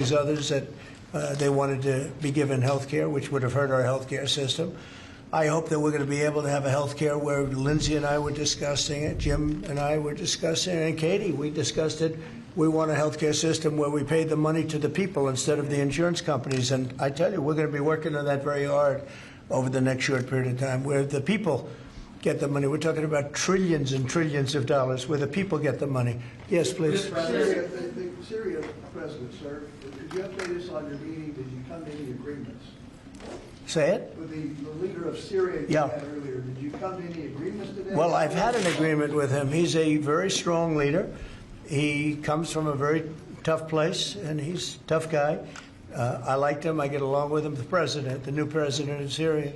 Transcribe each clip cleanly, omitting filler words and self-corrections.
these others that they wanted to be given health care, which would have hurt our health care system. I hope that we're going to be able to have a health care where Lindsay and I were discussing it, Jim and I were discussing it, and Katie, we discussed it. We want a health care system where we pay the money to the people instead of the insurance companies. And I tell you, we're going to be working on that very hard over the next short period of time, where the people get the money. We're talking about trillions and trillions of dollars where the people get the money. Yes, please. The Syria president, sir, could you update us on your meeting? Did you come to any agreements? Say it? With the leader of Syria you had earlier, did you come to any agreements today? Well, I've had an agreement with him. He's a very strong leader. He comes from a very tough place, and he's a tough guy. I liked him. I get along with him, the president, the new president of Syria.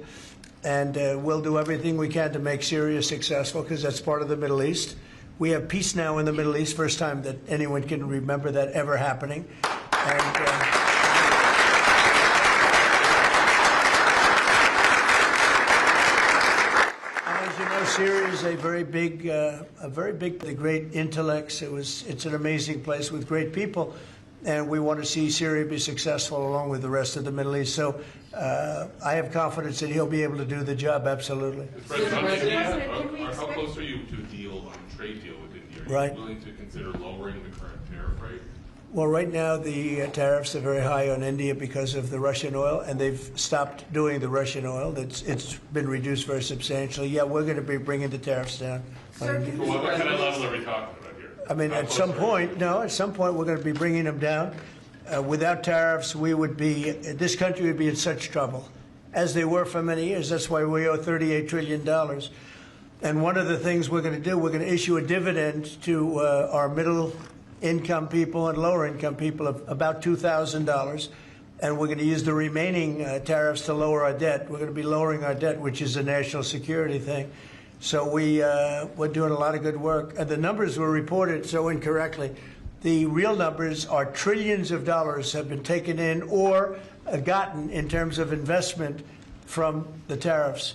And we'll do everything we can to make Syria successful, because that's part of the Middle East. We have peace now in the Middle East, first time that anyone can remember that ever happening. And as you know, Syria is a very big, the great intellects. It's an amazing place with great people. And we want to see Syria be successful along with the rest of the Middle East. So I have confidence that he'll be able to do the job, absolutely. How close are you to a deal on a trade deal with India? Are you willing to consider lowering the current tariff rate? Well, right now the tariffs are very high on India because of the Russian oil, and they've stopped doing the Russian oil. It's been reduced very substantially. Yeah, we're going to be bringing the tariffs down. What kind of level are we talking about here? I mean, at some point we're going to be bringing them down. Without tariffs, this country would be in such trouble, as they were for many years. That's why we owe $38 trillion. And one of the things we're going to do, we're going to issue a dividend to our middle-income people and lower-income people of about $2,000. And we're going to use the remaining tariffs to lower our debt. We're going to be lowering our debt, which is a national security thing. So we're doing a lot of good work. And the numbers were reported so incorrectly. The real numbers are trillions of dollars have been taken in or gotten in terms of investment from the tariffs.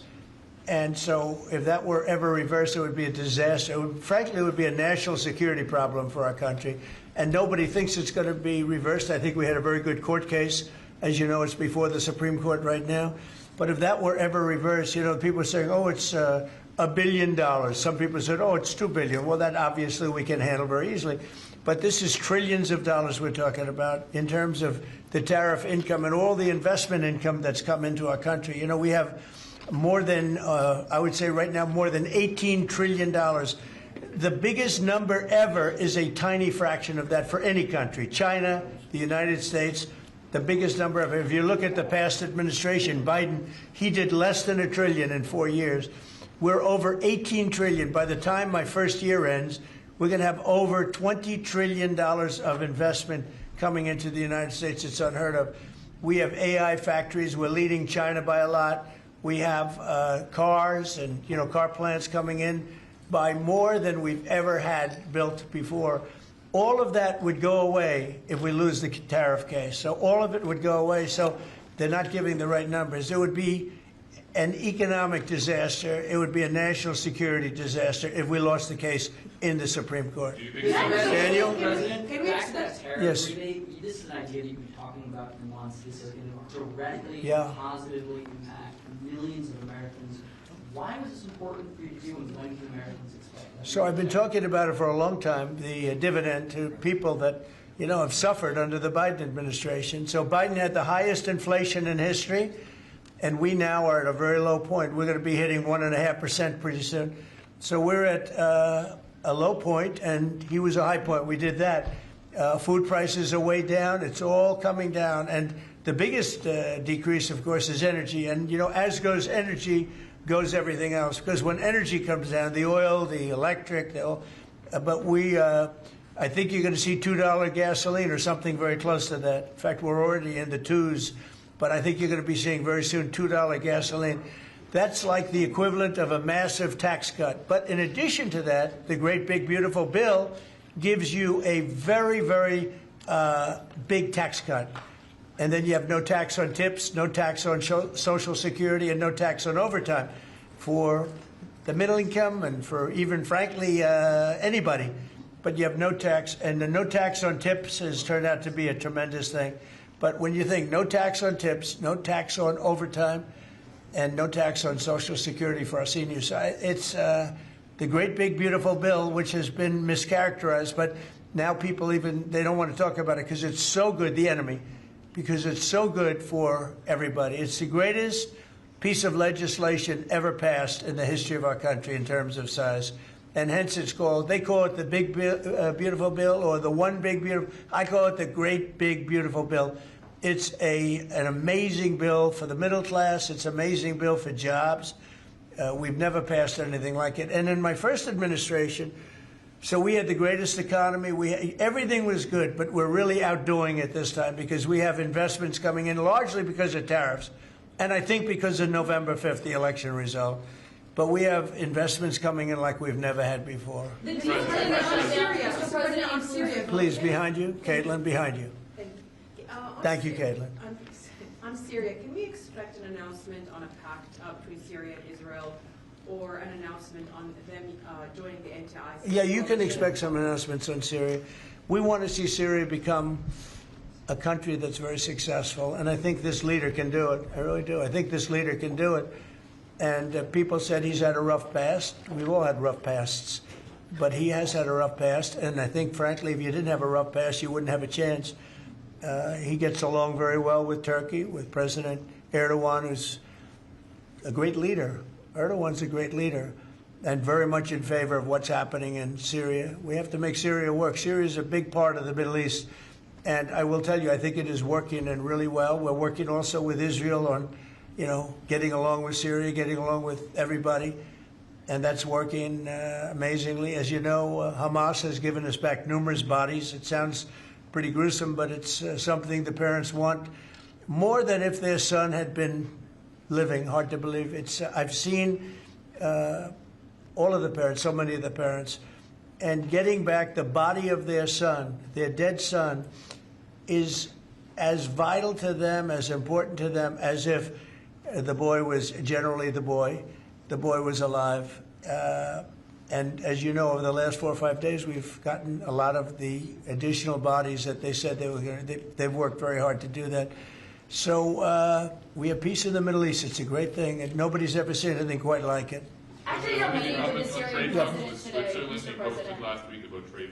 And so if that were ever reversed, it would be a disaster. Frankly, it would be a national security problem for our country. And nobody thinks it's going to be reversed. I think we had a very good court case. As you know, it's before the Supreme Court right now. But if that were ever reversed, you know, people are saying, oh, it's $1 billion. Some people said, oh, it's $2 billion. Well, that obviously we can handle very easily. But this is trillions of dollars we're talking about in terms of the tariff income and all the investment income that's come into our country. You know, we have more than, I would say right now, more than $18 trillion. The biggest number ever is a tiny fraction of that for any country. China, the United States, the biggest number ever. If you look at the past administration, Biden, he did less than $1 trillion in 4 years. We're over $18 trillion. By the time my first year ends, we're going to have over $20 trillion of investment coming into the United States. It's unheard of. We have AI factories. We're leading China by a lot. We have cars and, you know, car plants coming in by more than we've ever had built before. All of that would go away if we lose the tariff case. So all of it would go away. So they're not giving the right numbers. It would be an economic disaster. It would be a national security disaster if we lost the case in the Supreme Court. Daniel? Can we back that tariff yes. rebate? This is an idea that you've been talking about for months. This is going to directly and positively impact millions of Americans. Why was this important for you to do, and when can Americans expect that? So I've been talking about it for a long time, the dividend to people that, you know, have suffered under the Biden administration. So Biden had the highest inflation in history, and we now are at a very low point. We're going to be hitting 1.5% pretty soon. So we're at a low point, and he was a high point. We did that. Food prices are way down. It's all coming down. And the biggest decrease, of course, is energy. And, you know, as goes energy, goes everything else. Because when energy comes down, the oil, the electric, I think you're going to see $2 gasoline or something very close to that. In fact, we're already in the twos. But I think you're going to be seeing very soon $2 gasoline. That's like the equivalent of a massive tax cut. But in addition to that, the great big beautiful bill gives you a very, very big tax cut. And then you have no tax on tips, no tax on Social Security, and no tax on overtime for the middle income and for even, frankly, anybody. but you have no tax, and the no tax on tips has turned out to be a tremendous thing. But when you think no tax on tips, no tax on overtime, and no tax on Social Security for our seniors, it's the great big beautiful bill, which has been mischaracterized, but now people they don't want to talk about it because it's so good, the enemy, because it's so good for everybody. It's the greatest piece of legislation ever passed in the history of our country in terms of size. And hence they call it the big beautiful bill, or the one big beautiful. I call it the great big beautiful bill. It's an amazing bill for the middle class. It's an amazing bill for jobs. We've never passed anything like it. And in my first administration, so we had the greatest economy. Everything was good, but we're really outdoing it this time because we have investments coming in largely because of tariffs, and I think because of November 5th, the election result. But we have investments coming in like we've never had before. Mr. President, on Syria. Please, behind you. Caitlin, behind you. Thank you, Caitlin. On Syria, can we expect an announcement on a pact between Syria and Israel, or an announcement on them joining the anti-ISIS? Yeah, you can expect some announcements on Syria. We want to see Syria become a country that's very successful, and I think this leader can do it. I really do. I think this leader can do it. And people said he's had a rough past. We've all had rough pasts. But he has had a rough past, and I think, frankly, if you didn't have a rough past, you wouldn't have a chance. He gets along very well with Turkey, with President Erdogan, who's a great leader. Erdogan's a great leader and very much in favor of what's happening in Syria. We have to make Syria work. Syria is a big part of the Middle East. And I will tell you, I think it is working and really well. We're working also with Israel on, getting along with Syria, getting along with everybody. And that's working amazingly. As you know, Hamas has given us back numerous bodies. It sounds pretty gruesome, but it's something the parents want more than if their son had been living. Hard to believe. I've seen all of the parents, so many of the parents, and getting back the body of their son, their dead son, is as vital to them, as important to them, as if the boy was generally the boy was alive. And as you know, over the last 4 or 5 days, we've gotten a lot of the additional bodies that they said they were going to. They've worked very hard to do that. So we have peace in the Middle East. It's a great thing, and nobody's ever seen anything quite like it. After your meeting with the Syrian president today, Switzerland, Mr. you President. posted last week about your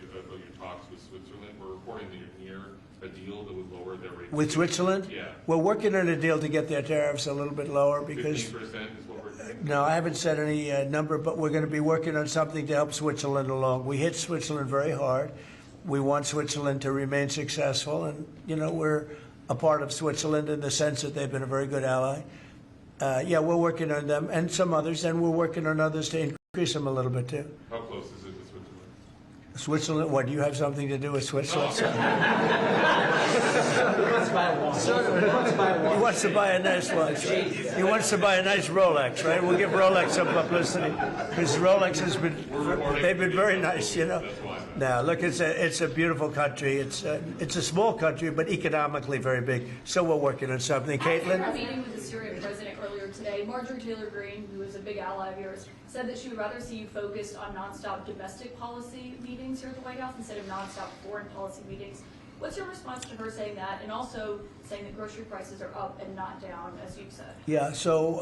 talks with Switzerland. We're reporting that you're near a deal that would lower their rate. With Switzerland? Yeah. We're working on a deal to get their tariffs a little bit lower because. 15% is what we're doing. No, I haven't said any number, but we're going to be working on something to help Switzerland along. We hit Switzerland very hard. We want Switzerland to remain successful, and we're a part of Switzerland in the sense that they've been a very good ally. Yeah, we're working on them and some others, and we're working on others to increase them a little bit too. How close is it to Switzerland? Switzerland? What, do you have something to do with Switzerland? He wants to buy a nice watch. He wants to buy a nice Rolex, right? We'll give Rolex some publicity because Rolex they've been very nice, Now, look, it's a beautiful country. It's a small country, but economically very big. So we're working on something. Caitlin? After meeting with the Syrian president earlier today, Marjorie Taylor Greene, who is a big ally of yours, said that she would rather see you focused on nonstop domestic policy meetings here at the White House instead of nonstop foreign policy meetings. What's your response to her saying that, and also saying that grocery prices are up and not down, as you've said? Yeah, so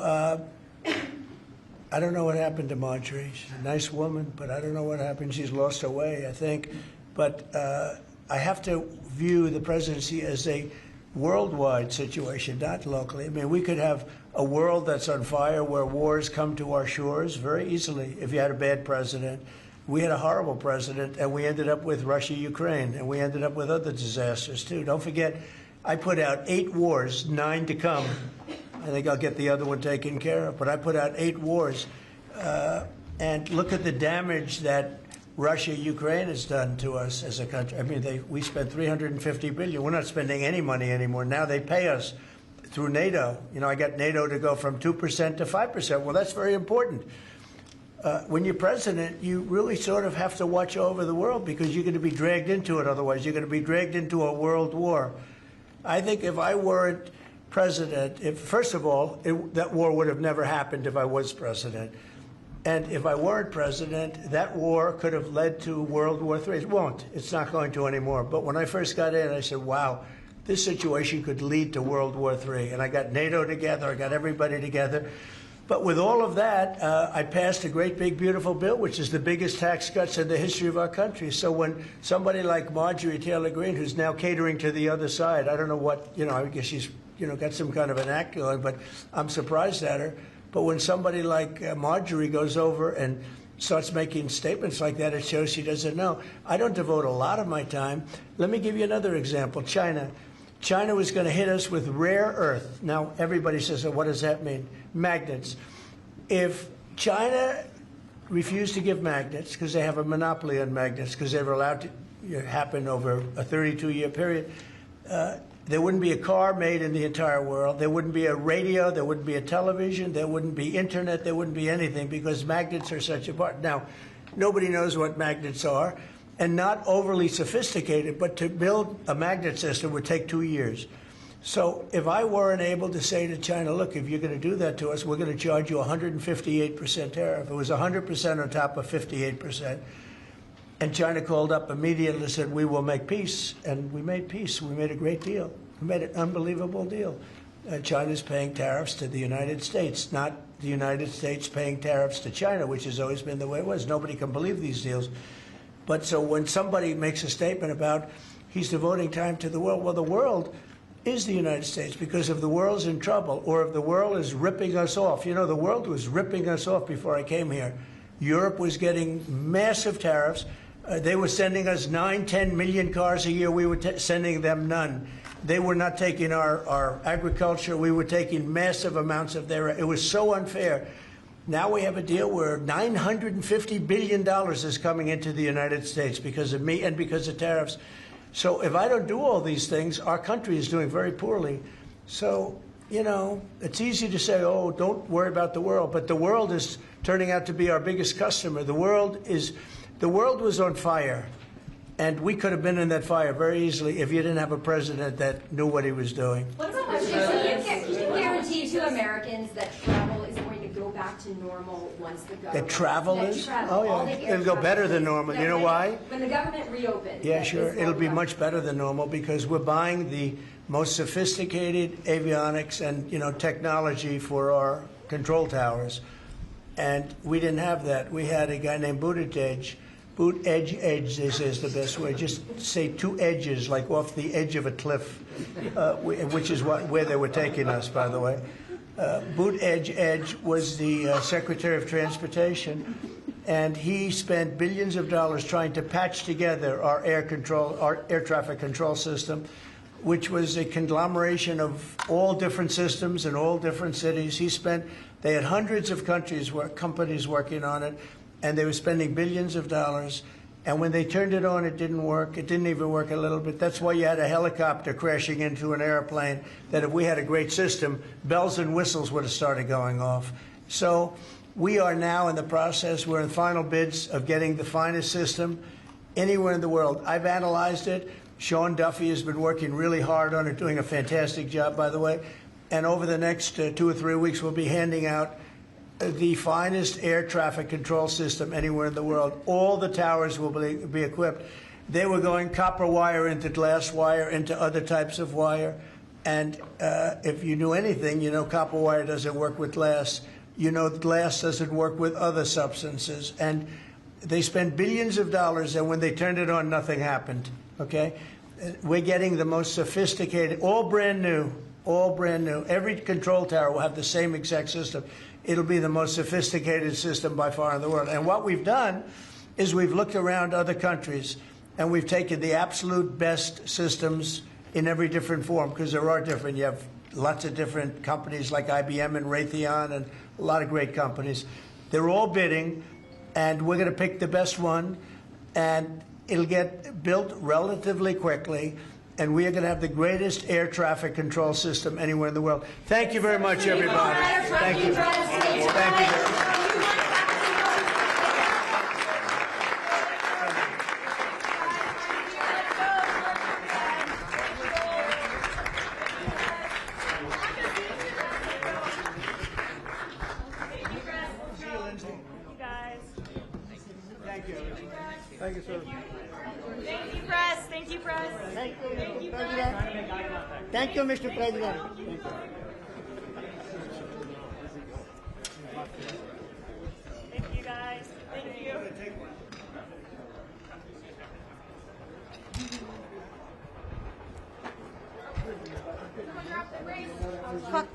I don't know what happened to Marjorie. She's a nice woman, but I don't know what happened. She's lost her way, I think. But I have to view the presidency as a worldwide situation, not locally. I mean, we could have a world that's on fire where wars come to our shores very easily if you had a bad president. We had a horrible president, and we ended up with Russia-Ukraine, and we ended up with other disasters, too. Don't forget, I put out 8 wars, 9 to come. I think I'll get the other one taken care of, but I put out 8 wars. And look at the damage that Russia-Ukraine has done to us as a country. I mean, we spent $350 billion. We're not spending any money anymore. Now they pay us through NATO. I got NATO to go from 2% to 5%. Well, that's very important. When you're president, you really sort of have to watch over the world because you're going to be dragged into it otherwise. You're going to be dragged into a world war. I think if I weren't president, first of all, that war would have never happened if I was president. And if I weren't president, that war could have led to World War III. It won't. It's not going to anymore. But when I first got in, I said, wow, this situation could lead to World War III. And I got NATO together. I got everybody together. But with all of that, I passed a great, big, beautiful bill, which is the biggest tax cuts in the history of our country. So when somebody like Marjorie Taylor Greene, who's now catering to the other side, I don't know what, I guess she's, got some kind of an act going, but I'm surprised at her. But when somebody like Marjorie goes over and starts making statements like that, it shows she doesn't know. I don't devote a lot of my time. Let me give you another example. China. China was going to hit us with rare earth. Now, everybody says, oh, what does that mean? Magnets. If China refused to give magnets, because they have a monopoly on magnets, because they were allowed to happen over a 32-year period, there wouldn't be a car made in the entire world. There wouldn't be a radio. There wouldn't be a television. There wouldn't be internet. There wouldn't be anything, because magnets are such a part. Now, nobody knows what magnets are, and not overly sophisticated, but to build a magnet system would take 2 years. So if I weren't able to say to China, look, if you're going to do that to us, we're going to charge you 158% tariff. It was 100% on top of 58%. And China called up immediately and said, we will make peace. And we made peace. We made a great deal. We made an unbelievable deal. China's paying tariffs to the United States, not the United States paying tariffs to China, which has always been the way it was. Nobody can believe these deals. But so when somebody makes a statement about he's devoting time to the world, well, the world is the United States, because if the world's in trouble or if the world is ripping us off, the world was ripping us off before I came here. Europe was getting massive tariffs. They were sending us 9-10 million cars a year. We were sending them none. They were not taking our agriculture. We were taking massive amounts of their. It was so unfair. Now we have a deal where $950 billion is coming into the United States because of me and because of tariffs. So if I don't do all these things, our country is doing very poorly. So, it's easy to say, oh, don't worry about the world. But the world is turning out to be our biggest customer. The world was on fire. And we could have been in that fire very easily if you didn't have a president that knew what he was doing. What about can you guarantee to Americans that travel is going to go back to normal once the government... That travel is? Oh, yeah. It'll go better than normal. You know why? When the government reopens. Yeah, sure. It'll be much better than normal because we're buying the most sophisticated avionics and, technology for our control towers. And we didn't have that. We had a guy named Buttigieg. Edge, they say is the best way. Just say two edges, like off the edge of a cliff, which is where they were taking us, by the way. Edge was the Secretary of Transportation, and he spent billions of dollars trying to patch together our air traffic control system, which was a conglomeration of all different systems in all different cities. They had hundreds of companies working on it. And they were spending billions of dollars. And when they turned it on, it didn't work. It didn't even work a little bit. That's why you had a helicopter crashing into an airplane, that if we had a great system, bells and whistles would have started going off. So we are now in the process. We're in final bids of getting the finest system anywhere in the world. I've analyzed it. Sean Duffy has been working really hard on it, doing a fantastic job, by the way. And over the next 2 or 3 weeks, we'll be handing out the finest air traffic control system anywhere in the world. All the towers will be equipped. They were going copper wire into glass wire into other types of wire. And if you knew anything, copper wire doesn't work with glass. Glass doesn't work with other substances. And they spent billions of dollars, and when they turned it on, nothing happened. Okay? We're getting the most sophisticated, all brand new. Every control tower will have the same exact system. It'll be the most sophisticated system by far in the world. And what we've done is we've looked around other countries and we've taken the absolute best systems in every different form, because there are different. You have lots of different companies like IBM and Raytheon and a lot of great companies. They're all bidding, and we're going to pick the best one, and it'll get built relatively quickly. And we are going to have the greatest air traffic control system anywhere in the world. Thank you very much, everybody. Thank you. Thank you very much. Thank you, sir. Thank you, press. Thank you, press. Thank you, Thank you, Mr. press. President. Thank you, Mr. President. Thank you. Thank you, guys. Thank you. Someone drop the race. Fuck.